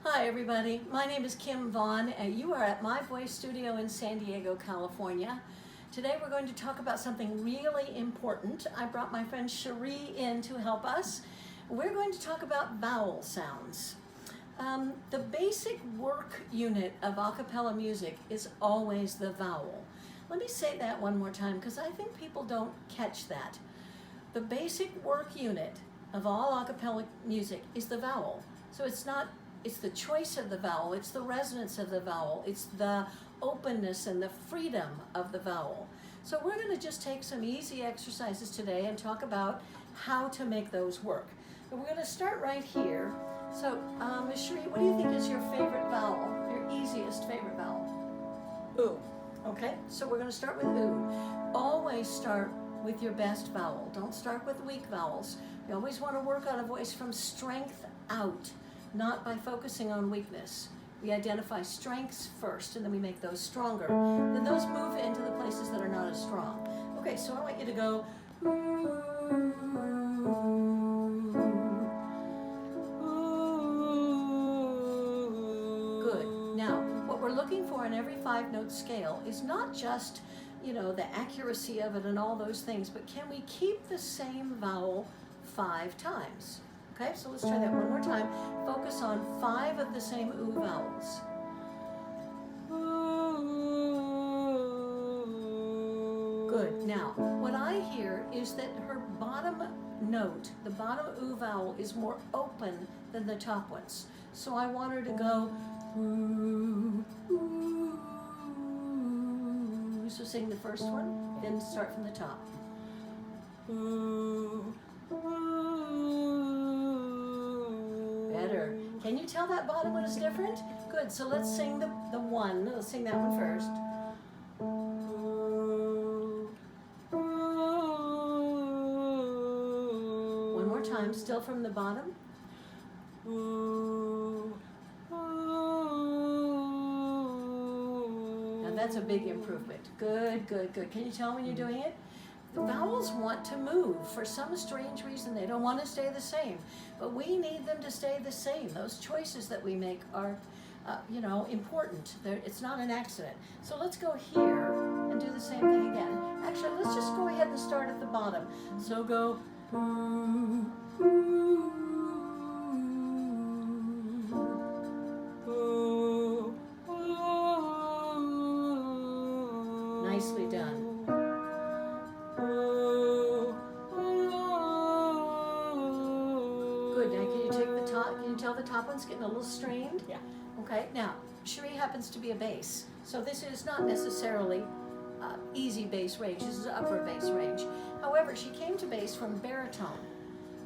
Hi everybody, my name is Kim Vaughn and you are at my voice studio in San Diego, California. Today we're going to talk about something really important. I brought my friend Cherie in to help us. We're going to talk about vowel sounds. The basic work unit of a cappella music is always the vowel. Let me say that one more time because I think people don't catch that. The basic work unit of all a cappella music is the vowel. So it's the choice of the vowel, it's the resonance of the vowel, it's the openness and the freedom of the vowel. So we're going to just take some easy exercises today and talk about how to make those work. And we're going to start right here. So, Ms. Cherie, what do you think is your favorite vowel, your easiest favorite vowel? Ooh. Okay, so we're going to start with oo. Always start with your best vowel. Don't start with weak vowels. You always want to work on a voice from strength out, not by focusing on weakness. We identify strengths first and then we make those stronger. Then those move into the places that are not as strong. Okay, so I want you to go good. Now, what we're looking for in every 5-note scale is not just, the accuracy of it and all those things, but can we keep the same vowel 5 times? Okay, so let's try that one more time. Focus on 5 of the same oo vowels. Good. Now, what I hear is that her bottom note, the bottom oo vowel, is more open than the top ones. So I want her to go oo, oo. So sing the first one, then start from the top. Ooh, ooh. Better. Can you tell that bottom one is different? Good. So let's sing the one. Let's sing that one first. Ooh, ooh. One more time, still from the bottom. Ooh, ooh. Now that's a big improvement. Good, good, good. Can you tell when you're doing it? The vowels want to move. For some strange reason, they don't want to stay the same. But we need them to stay the same. Those choices that we make are, important. It's not an accident. So let's go here and do the same thing again. Actually, let's just go ahead and start at the bottom. So go, ooh, ooh, ooh, ooh. Nicely done. Good. Now, can you take the top? Can you tell the top one's getting a little strained? Yeah. Okay. Now, Cherie happens to be a bass, so this is not necessarily easy bass range. This is upper bass range. However, she came to bass from baritone,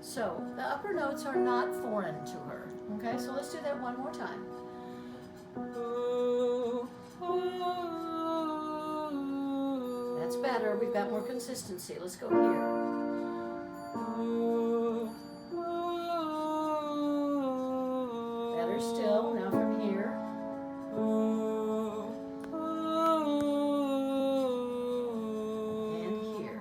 so the upper notes are not foreign to her. Okay. So let's do that one more time. That's better. We've got more consistency. Let's go here. Better still. Now from here. And here.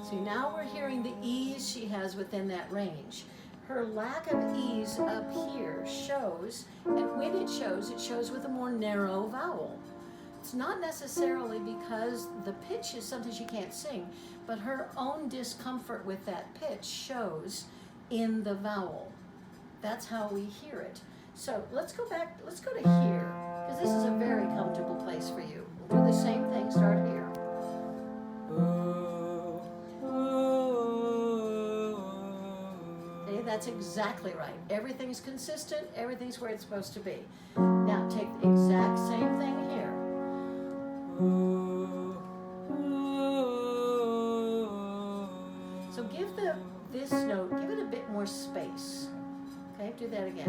See, now we're hearing the ease she has within that range. Her lack of ease up here shows, and when it shows with a more narrow vowel. It's not necessarily because the pitch is something she can't sing, but her own discomfort with that pitch shows in the vowel. That's how we hear it. So let's go back, let's go to here, because this is a very comfortable place for you. We'll do the same thing, start here. That's exactly right. Everything's consistent, everything's where it's supposed to be. Now take the exact same thing here. So give this note, give it a bit more space. Okay, do that again.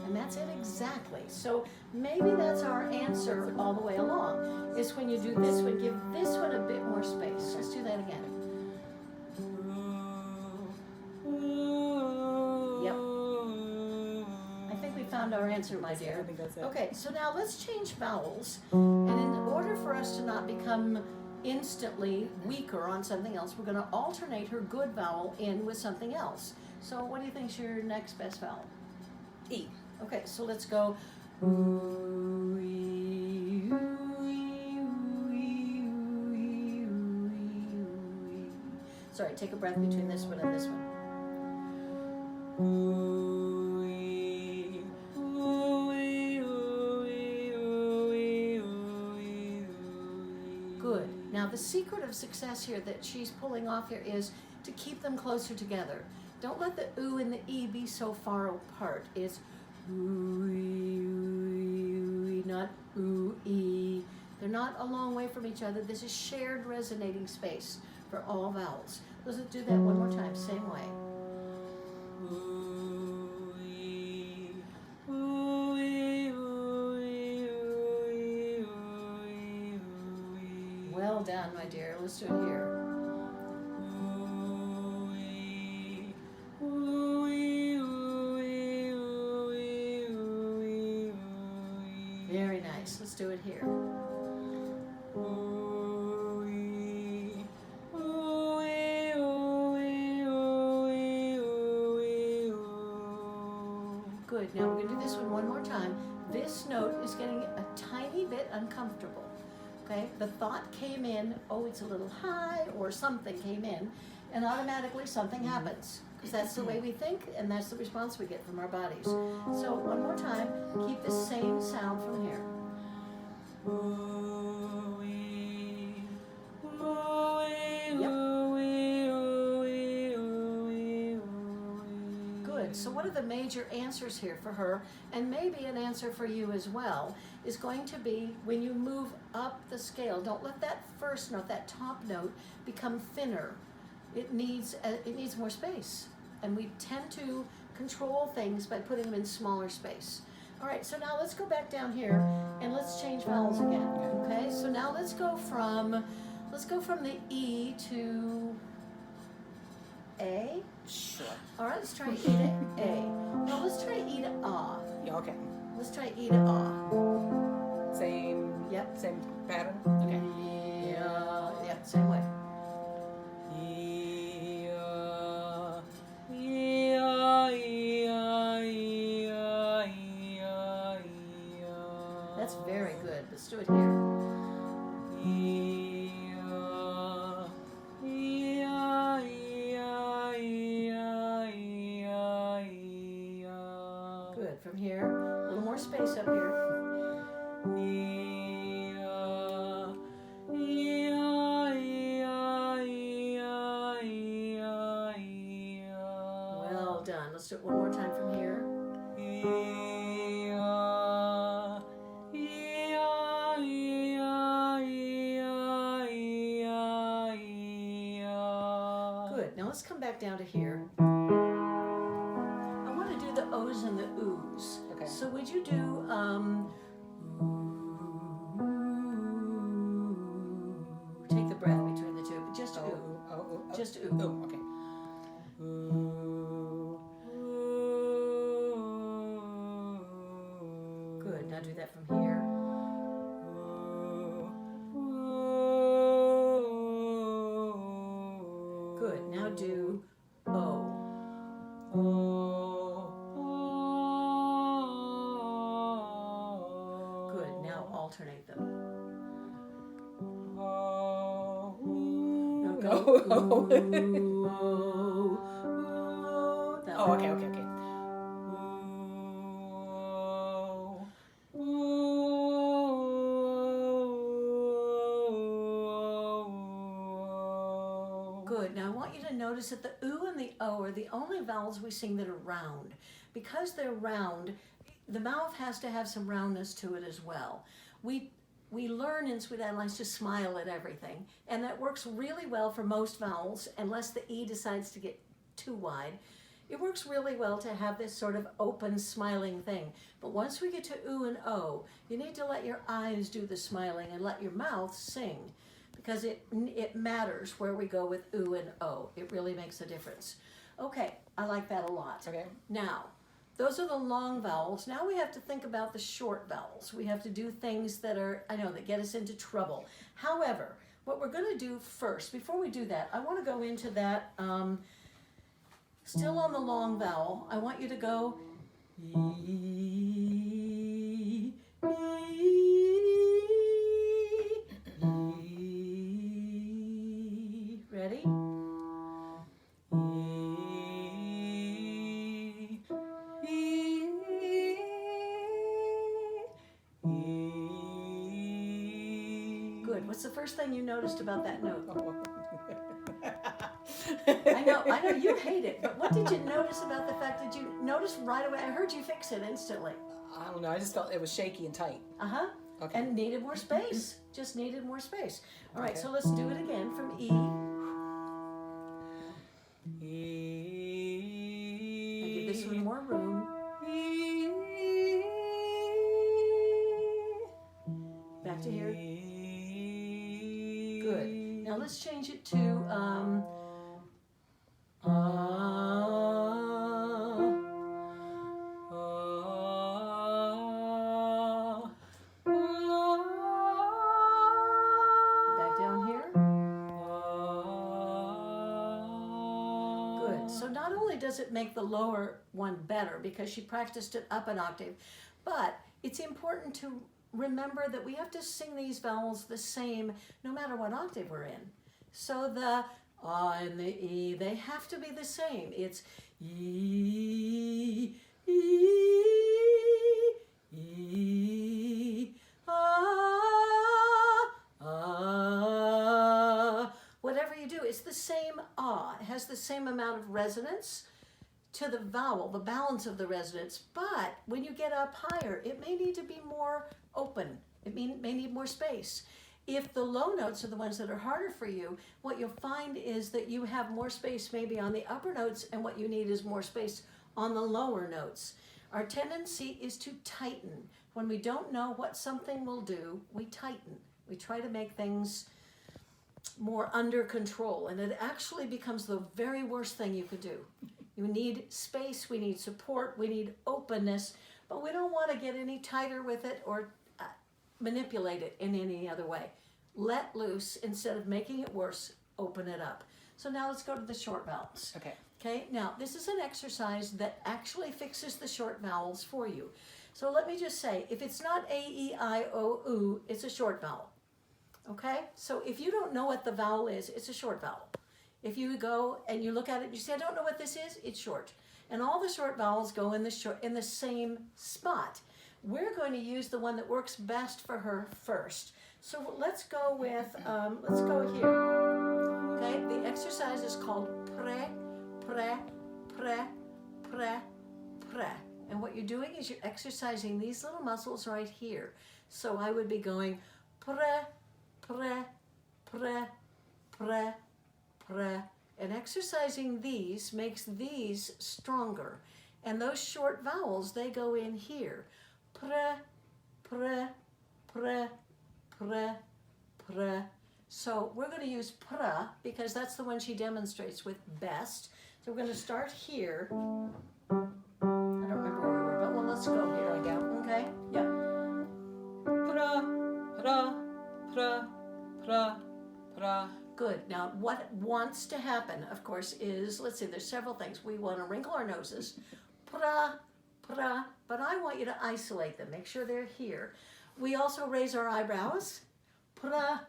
And that's it exactly. So maybe that's our answer all the way along. Is when you do this one, give this one a bit more space. Let's do that again. Yep. I think we found our answer, my dear. I think that's it. Okay, so now let's change vowels. And in order for us to not become instantly weaker on something else, we're going to alternate her good vowel in with something else. So what do you think is your next best vowel? E. Okay, so let's go. Sorry, take a breath between this one and this one. Good. Now the secret of success here that she's pulling off here is to keep them closer together. Don't let the oo and the e be so far apart. It's oo, not oo, e. They're not a long way from each other. This is shared resonating space for all vowels. Let's do that one more time, same way. Well done, my dear. Let's do it here. Very nice. Let's do it here. Good. Now we're going to do this one more time. This note is getting a tiny bit uncomfortable. Okay? The thought came in, oh, it's a little high, or something came in, and automatically something happens. Because that's the way we think, and that's the response we get from our bodies. So one more time, keep the same sound from here. Yep. Good. So one of the major answers here for her, and maybe an answer for you as well, is going to be when you move up the scale, don't let that first note, that top note, become thinner. It needs more space, and we tend to control things by putting them in smaller space. All right, so now let's go back down here and let's change vowels again. Okay, so now let's go from the E to A. Sure. All right, let's try E to A. Now let's try E to Ah. Yeah, okay. Let's try E to Ah. Same. Yep. Same pattern. Okay. Yeah. Yep. Same way. That's very good. Let's do it here. Good. From here, a little more space up here. Well done. Let's do it one more time from here. Good. Now let's come back down to here. I want to do the O's and the Oo's. Okay. So would you do take the breath between the two, but just oo. Just oo. Oh, okay. Good. Now do that from here. Good. Now do O. Good. Now alternate them. Now go. Oh, That oh, one. okay, okay, okay. Good. Now I want you to notice that the oo and the o are the only vowels we sing that are round. Because they're round, the mouth has to have some roundness to it as well. We learn in Sweet Adelines to smile at everything, and that works really well for most vowels, unless the E decides to get too wide. It works really well to have this sort of open, smiling thing. But once we get to oo and o, you need to let your eyes do the smiling and let your mouth sing, because it matters where we go with oo and o. It really makes a difference. Okay, I like that a lot. Okay. Now, Those are the long vowels. Now we have to think about the short vowels. We have to do things that are, I know, that get us into trouble. However, what we're going to do first, before we do that, I want to go into that, still on the long vowel, I want you to go E, E, E. Ready? Good. What's the first thing you noticed about that note? I know you hate it, but what did you notice about the fact that you noticed right away? I heard you fix it instantly. I don't know. I just felt it was shaky and tight. Uh-huh. Okay. And needed more space. Just needed more space. All right, Okay. so let's do it again from E. E. I give this one more room. Back to here. Good. Now let's change it to back down here. Good. So not only does it make the lower one better because she practiced it up an octave, but it's important to remember that we have to sing these vowels the same no matter what octave we're in. So the and the E, they have to be the same. It's E, E, E, whatever you do, it's the same ah. It has the same amount of resonance to the vowel, the balance of the resonance, but when you get up higher, it may need to be more open. It may need more space. If the low notes are the ones that are harder for you, what you'll find is that you have more space maybe on the upper notes, and what you need is more space on the lower notes. Our tendency is to tighten. When we don't know what something will do, we tighten. We try to make things more under control, and it actually becomes the very worst thing you could do. You need space, we need support, we need openness, but we don't want to get any tighter with it or manipulate it in any other way. Let loose instead of making it worse, open it up. So now let's go to the short vowels. Okay. Okay, now this is an exercise that actually fixes the short vowels for you. So let me just say, if it's not A, E, I, O, U, it's a short vowel. Okay, so if you don't know what the vowel is, it's a short vowel. If you go and you look at it and you say, I don't know what this is, it's short. And all the short vowels go in the same spot. We're going to use the one that works best for her first. So let's go with, let's go here. Okay, the exercise is called pre, pre, pre, pre, pre. And what you're doing is you're exercising these little muscles right here. So I would be going pre, pre, pre, pre, pre. And exercising these makes these stronger. And those short vowels, they go in here. Pre, pre, pre, pre, pre. So we're going to use pra because that's the one she demonstrates with best. So we're going to start here. I don't remember where we were, but well, let's go here. Going down. Okay? Yeah. Pra, pra, pra, pra, pra. Good. Now, what wants to happen, of course, is, let's see, there's several things. We want to wrinkle our noses. Pra, pra, but I want you to isolate them. Make sure they're here. We also raise our eyebrows. Pra,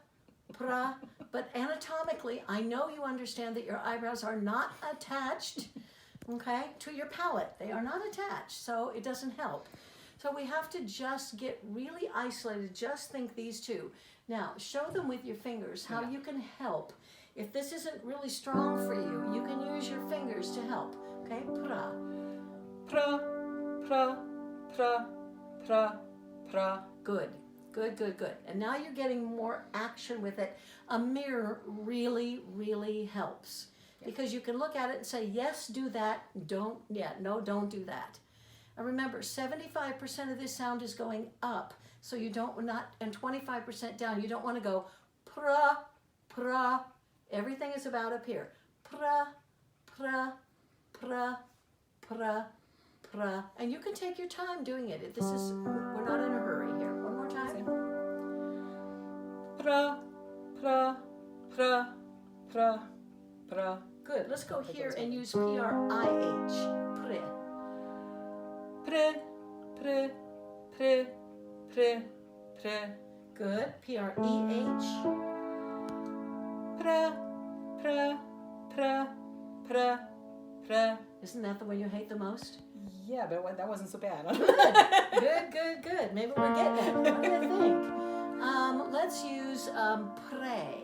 pra, but anatomically, I know you understand that your eyebrows are not attached, okay, to your palate. They are not attached, so it doesn't help. So we have to just get really isolated. Just think these two. Now, show them with your fingers how you can help. If this isn't really strong for you, you can use your fingers to help. Okay, pra. Pra, pra, pra, pra, pra. Good, good, good, good. And now you're getting more action with it. A mirror really, really helps. Because you can look at it and say, yes, do that. Don't, no, don't do that. And remember, 75% of this sound is going up. So you don't and 25% down. You don't want to go pra, pra. Everything is about up here. Pra, pra, pra, pra, pra. And you can take your time doing it. We're not in a hurry here. One more time. Pra, pra, pra, pra, pra. Good. Let's go here and use P-R-I-H. Pre. Pre, pre, pre, pre, pre. Good. P-R-E-H. Pra, pra, pra, pra, pra. Isn't that the one you hate the most? Yeah, but that wasn't so bad. Good. Maybe we're getting it. What do you think? Let's use pray.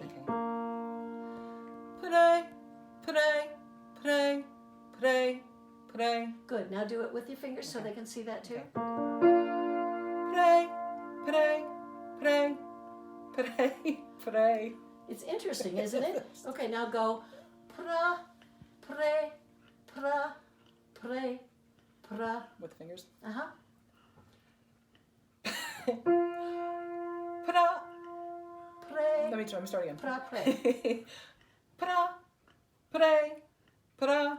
Pray, pray, pray, pray, pray. Good. Now do it with your fingers so they can see that too. Pray, pray, pray, pray, pray. It's interesting, isn't it? Okay, now go pra, pray, pra, pray, pra. With the fingers. Uh-huh. Pra. Pray. Let me start again. Pra, pray. Pra, pray, pra,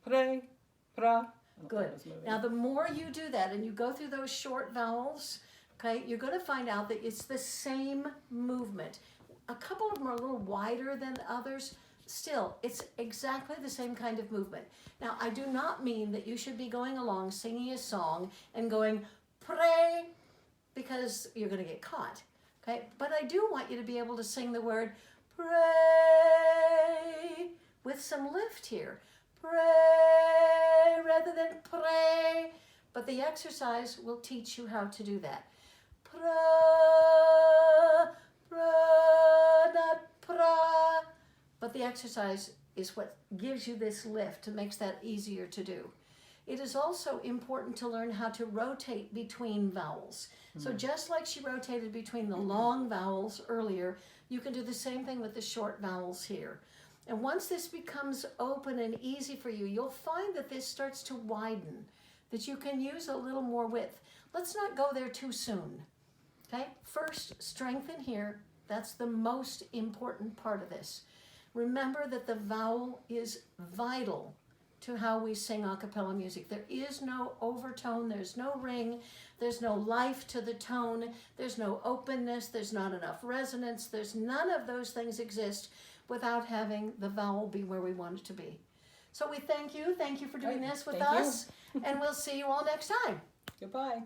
pray, pra. Good. Now, the more you do that and you go through those short vowels, okay, you're going to find out that it's the same movement. A couple of them are a little wider than others. Still, it's exactly the same kind of movement. Now, I do not mean that you should be going along singing a song and going, pray, because you're going to get caught. Okay? But I do want you to be able to sing the word pray with some lift here. Pray rather than pray. But the exercise will teach you how to do that. Pra, pra, not pra. But the exercise is what gives you this lift and makes that easier to do. It is also important to learn how to rotate between vowels. So just like she rotated between the long vowels earlier, you can do the same thing with the short vowels here. And once this becomes open and easy for you, you'll find that this starts to widen, that you can use a little more width. Let's not go there too soon. Okay? First, strengthen here. That's the most important part of this. Remember that the vowel is vital to how we sing a cappella music. There is no overtone, there's no ring, there's no life to the tone, there's no openness, there's not enough resonance, there's none of those things exist without having the vowel be where we want it to be. So we thank you for doing this with us, and we'll see you all next time. Goodbye.